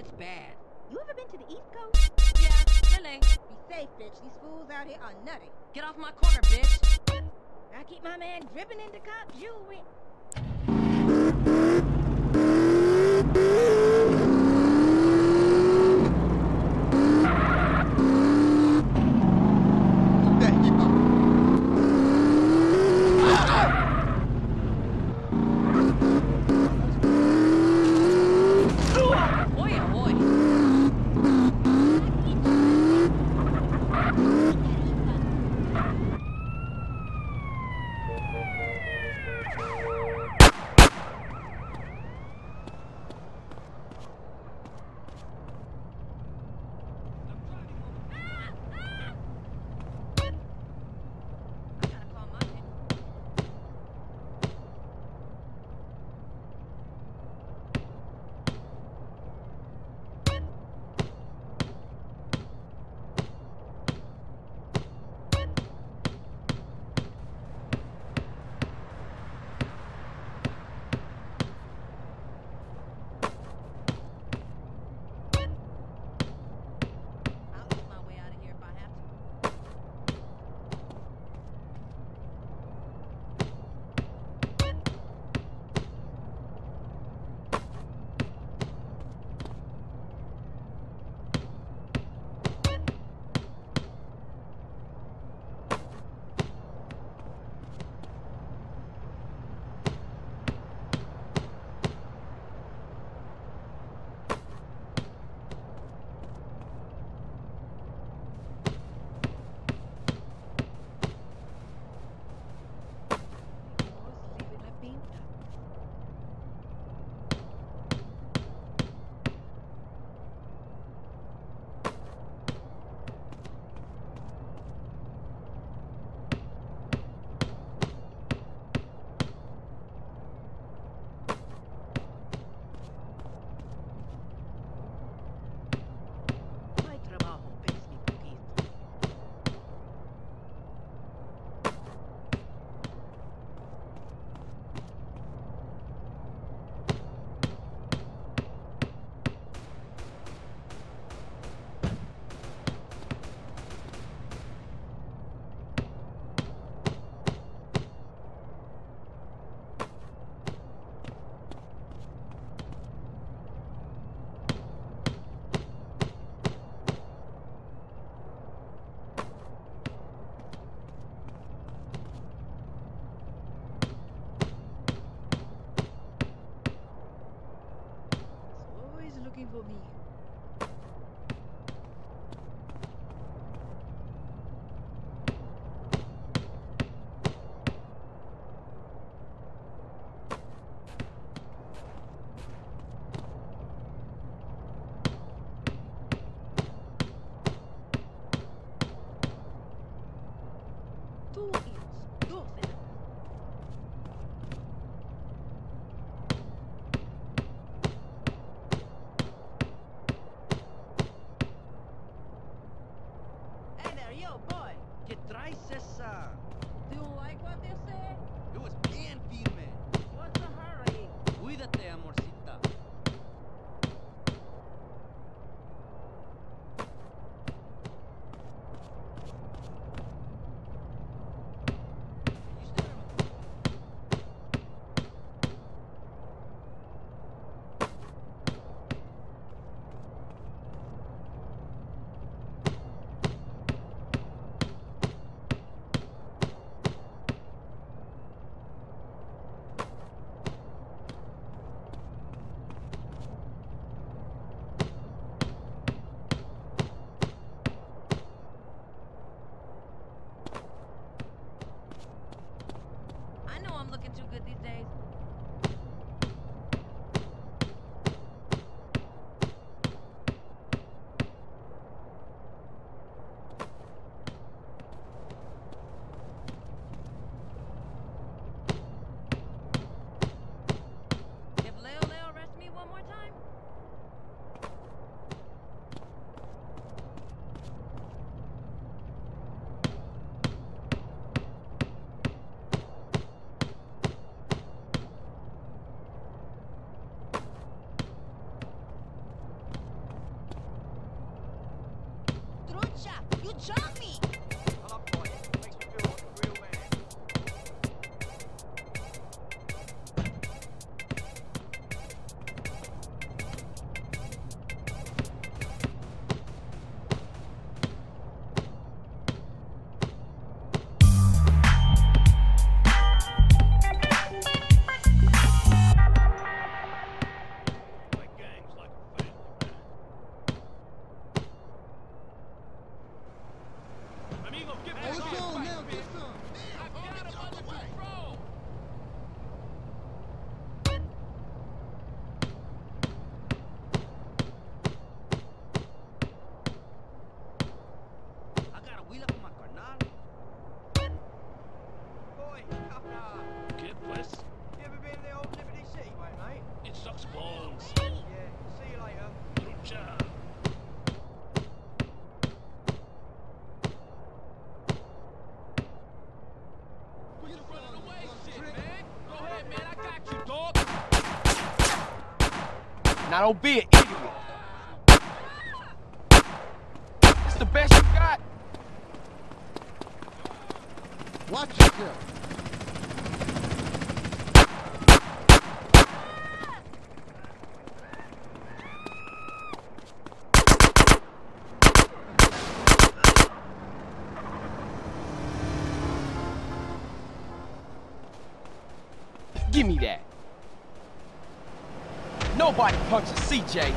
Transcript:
It's bad. You ever been to the East Coast? Yeah, really. Be safe, bitch. These fools out here are nutty. Get off my corner, bitch. I keep my man dripping into cop jewelry. For me. Two ears, 12. Chop me! I love fighting. Makes me feel like a real man. My gang's like a family, man. Amigo, get back What's on! on now? Get some. I've got him under control! I got a wheel up on my carnal. Boy, governor. Kid, please. You ever been to the old Liberty City, mate? It sucks balls. Yeah, see you later. Lucha. Quit your running away shit, man. Go ahead, man. I got you, dog. Now don't be an idiot. It's the best you got. Watch yourself. Give me that. Nobody punches CJ.